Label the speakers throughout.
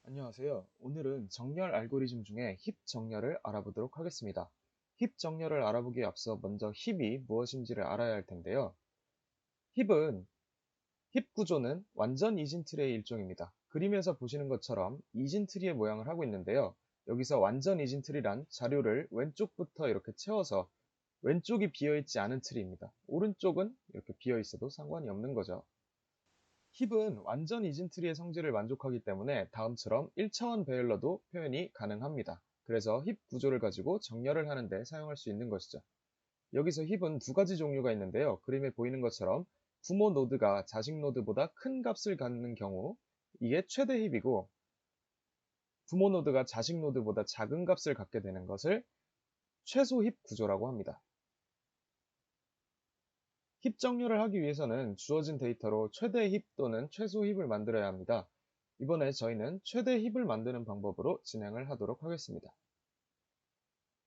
Speaker 1: 안녕하세요. 오늘은 정렬 알고리즘 중에 힙 정렬을 알아보도록 하겠습니다. 힙 정렬을 알아보기에 앞서 먼저 힙이 무엇인지를 알아야 할 텐데요. 힙은, 힙 구조는 완전 이진트리의 일종입니다. 그림에서 보시는 것처럼 이진트리의 모양을 하고 있는데요. 여기서 완전 이진트리란 자료를 왼쪽부터 이렇게 채워서 왼쪽이 비어있지 않은 트리입니다. 오른쪽은 이렇게 비어있어도 상관이 없는 거죠. 힙은 완전 이진트리의 성질을 만족하기 때문에 다음처럼 1차원 배열로도 표현이 가능합니다. 그래서 힙 구조를 가지고 정렬을 하는데 사용할 수 있는 것이죠. 여기서 힙은 두 가지 종류가 있는데요. 그림에 보이는 것처럼 부모 노드가 자식 노드보다 큰 값을 갖는 경우 이게 최대 힙이고, 부모 노드가 자식 노드보다 작은 값을 갖게 되는 것을 최소 힙 구조라고 합니다. 힙 정렬을 하기 위해서는 주어진 데이터로 최대 힙 또는 최소 힙을 만들어야 합니다. 이번에 저희는 최대 힙을 만드는 방법으로 진행을 하도록 하겠습니다.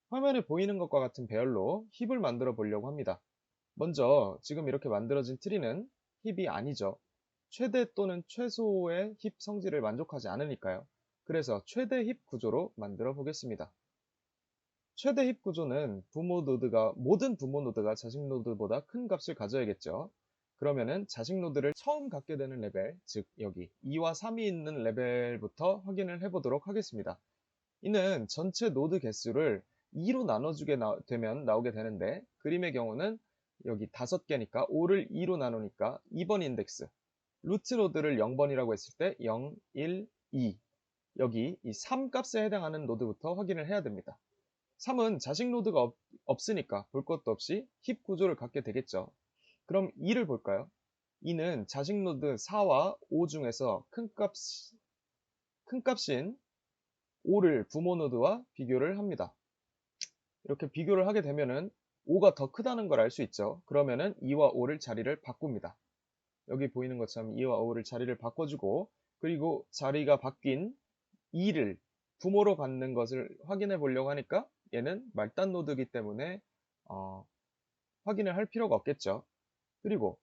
Speaker 1: 화면에 보이는 것과 같은 배열로 힙을 만들어 보려고 합니다. 먼저 지금 이렇게 만들어진 트리는 힙이 아니죠. 최대 또는 최소의 힙 성질을 만족하지 않으니까요. 그래서 최대 힙 구조로 만들어 보겠습니다. 최대 힙 구조는 모든 부모 노드가 자식 노드보다 큰 값을 가져야겠죠. 그러면은 자식 노드를 처음 갖게 되는 레벨, 즉 여기 2와 3이 있는 레벨부터 확인을 해보도록 하겠습니다. 이는 전체 노드 개수를 2로 나눠주게 되면 나오게 되는데, 그림의 경우는 여기 5개니까 5를 2로 나누니까 2번 인덱스, 루트 노드를 0번이라고 했을 때 0, 1, 2, 여기 이 3 값에 해당하는 노드부터 확인을 해야 됩니다. 3은 자식 노드가 없으니까 볼 것도 없이 힙 구조를 갖게 되겠죠. 그럼 2를 볼까요? 2는 자식 노드 4와 5 중에서 큰 값인 5를 부모 노드와 비교를 합니다. 이렇게 비교를 하게 되면은 5가 더 크다는 걸 알 수 있죠. 그러면은 2와 5를 자리를 바꿉니다. 여기 보이는 것처럼 2와 5를 자리를 바꿔주고, 그리고 자리가 바뀐 2를 부모로 받는 것을 확인해 보려고 하니까 얘는 말단 노드이기 때문에 확인을 할 필요가 없겠죠. 그리고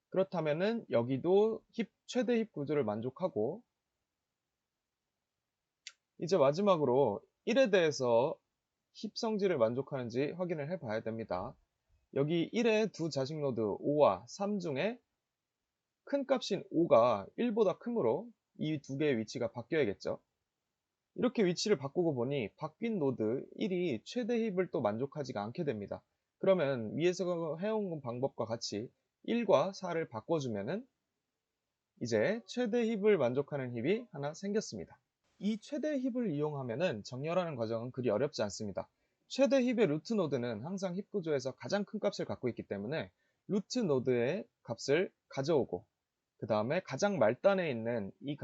Speaker 1: 그렇다면은 여기도 최대 힙 구조를 만족하고, 이제 마지막으로 1에 대해서 힙 성질을 만족하는지 확인을 해 봐야 됩니다. 여기 1의 두 자식 노드 5와 3 중에 큰 값인 5가 1보다 크므로 이 두 개의 위치가 바뀌어야겠죠. 이렇게 위치를 바꾸고 보니 바뀐 노드 1이 최대 힙을 또 만족하지가 않게 됩니다. 그러면 위에서 해온 방법과 같이 1과 4를 바꿔주면은 이제 최대 힙을 만족하는 힙이 하나 생겼습니다. 이 최대 힙을 이용하면은 정렬하는 과정은 그리 어렵지 않습니다. 최대 힙의 루트 노드는 항상 힙 구조에서 가장 큰 값을 갖고 있기 때문에 루트 노드의 값을 가져오고, 그 다음에 가장 말단에 있는 이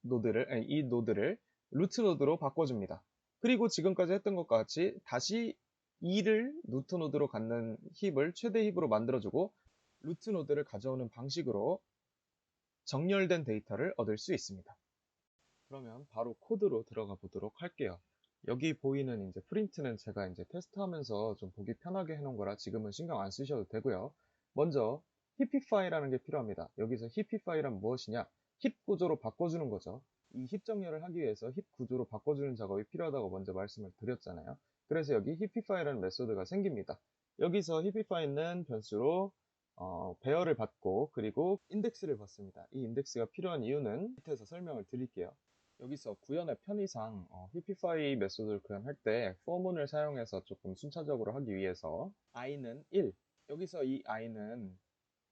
Speaker 1: 노드를 루트 노드로 바꿔줍니다. 그리고 지금까지 했던 것과 같이 다시 2를 루트 노드로 갖는 힙을 최대 힙으로 만들어주고 루트 노드를 가져오는 방식으로 정렬된 데이터를 얻을 수 있습니다. 그러면 바로 코드로 들어가 보도록 할게요. 여기 보이는 이제 프린트는 제가 이제 테스트하면서 좀 보기 편하게 해놓은 거라 지금은 신경 안 쓰셔도 되고요. 먼저 힙 파일이라는 게 필요합니다. 여기서 힙 파일은 무엇이냐? 힙 구조로 바꿔주는 거죠. 이 힙 정렬을 하기 위해서 힙 구조로 바꿔주는 작업이 필요하다고 먼저 말씀을 드렸잖아요. 그래서 여기 힙 파일이라는 메소드가 생깁니다. 여기서 힙 파일은 변수로 배열을 받고, 그리고 인덱스를 받습니다. 이 인덱스가 필요한 이유는 밑에서 설명을 드릴게요. 여기서 구현의 편의상 힙피파이 메소드를 구현할 때 for문을 사용해서 조금 순차적으로 하기 위해서 i는 1, 여기서 이 i는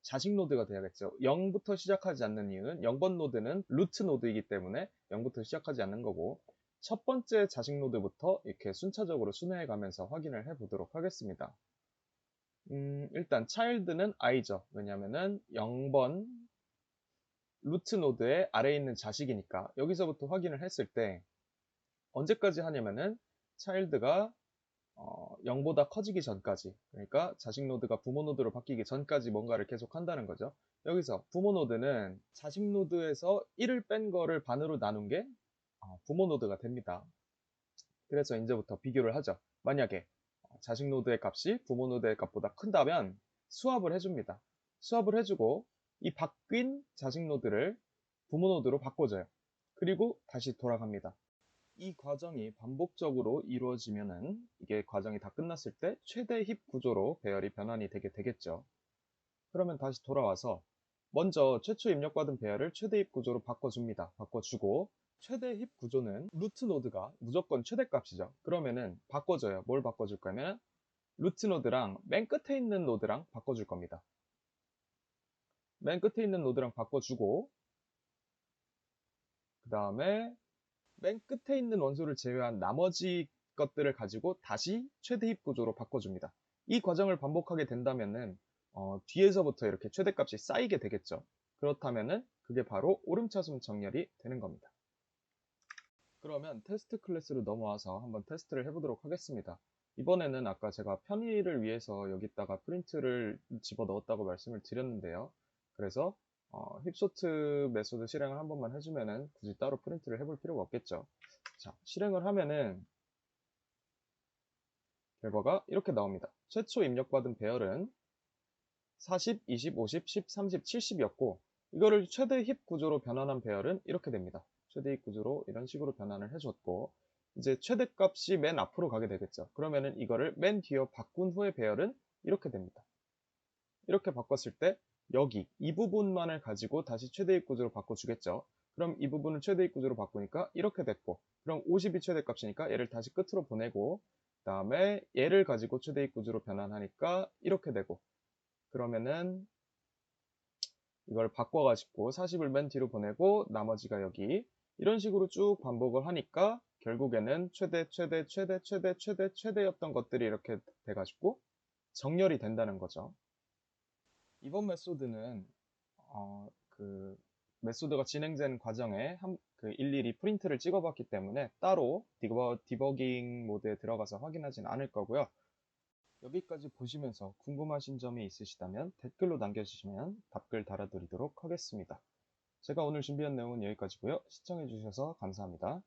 Speaker 1: 자식 노드가 돼야겠죠. 0부터 시작하지 않는 이유는 0번 노드는 루트 노드이기 때문에 0부터 시작하지 않는 거고, 첫 번째 자식 노드부터 이렇게 순차적으로 순회해 가면서 확인을 해 보도록 하겠습니다. 일단 child는 i죠. 왜냐면은 0번 루트 노드의 아래에 있는 자식이니까 여기서부터 확인을 했을 때 언제까지 하냐면은 child가 0보다 커지기 전까지, 그러니까 자식 노드가 부모 노드로 바뀌기 전까지 뭔가를 계속 한다는 거죠. 여기서 부모 노드는 자식 노드에서 1을 뺀 거를 반으로 나눈 게 부모 노드가 됩니다. 그래서 이제부터 비교를 하죠. 만약에 자식 노드의 값이 부모 노드의 값보다 큰다면 수합을 해줍니다. 수합을 해주고 이 바뀐 자식 노드를 부모 노드로 바꿔줘요. 그리고 다시 돌아갑니다. 이 과정이 반복적으로 이루어지면은 이게 과정이 다 끝났을 때 최대 힙 구조로 배열이 변환이 되게 되겠죠. 그러면 다시 돌아와서 먼저 최초 입력받은 배열을 최대 힙 구조로 바꿔줍니다. 바꿔주고 최대 힙 구조는 루트 노드가 무조건 최대값이죠. 그러면은 바꿔줘요. 뭘 바꿔줄 거냐면 루트 노드랑 맨 끝에 있는 노드랑 바꿔줄 겁니다. 맨 끝에 있는 노드랑 바꿔주고 그 다음에 맨 끝에 있는 원소를 제외한 나머지 것들을 가지고 다시 최대 힙 구조로 바꿔줍니다. 이 과정을 반복하게 된다면은 뒤에서부터 이렇게 최대값이 쌓이게 되겠죠. 그렇다면은 그게 바로 오름차순 정렬이 되는 겁니다. 그러면 테스트 클래스로 넘어와서 한번 테스트를 해보도록 하겠습니다. 이번에는 아까 제가 편의를 위해서 여기다가 프린트를 집어 넣었다고 말씀을 드렸는데요. 그래서 힙소트 메소드 실행을 한 번만 해주면은 굳이 따로 프린트를 해볼 필요가 없겠죠. 자, 실행을 하면은 결과가 이렇게 나옵니다. 최초 입력받은 배열은 40, 20, 50, 10, 30, 70이었고 이거를 최대 힙 구조로 변환한 배열은 이렇게 됩니다. 최대 힙 구조로 이런 식으로 변환을 해줬고 이제 최대값이 맨 앞으로 가게 되겠죠. 그러면은 이거를 맨 뒤에 바꾼 후의 배열은 이렇게 됩니다. 이렇게 바꿨을 때 여기 이 부분만을 가지고 다시 최대 힙 구조로 바꿔주겠죠. 그럼 이 부분을 최대 힙 구조로 바꾸니까 이렇게 됐고 그럼 50이 최대값이니까 얘를 다시 끝으로 보내고 그 다음에 얘를 가지고 최대 힙 구조로 변환하니까 이렇게 되고 그러면은 이걸 바꿔가지고 40을 맨 뒤로 보내고 나머지가 여기 이런 식으로 쭉 반복을 하니까 결국에는 최대였던 것들이 이렇게 돼가지고 정렬이 된다는 거죠. 이번 메소드는 그 메소드가 진행된 과정에 일일이 프린트를 찍어봤기 때문에 따로 디버깅 모드에 들어가서 확인하진 않을 거고요. 여기까지 보시면서 궁금하신 점이 있으시다면 댓글로 남겨주시면 답글 달아드리도록 하겠습니다. 제가 오늘 준비한 내용은 여기까지고요. 시청해주셔서 감사합니다.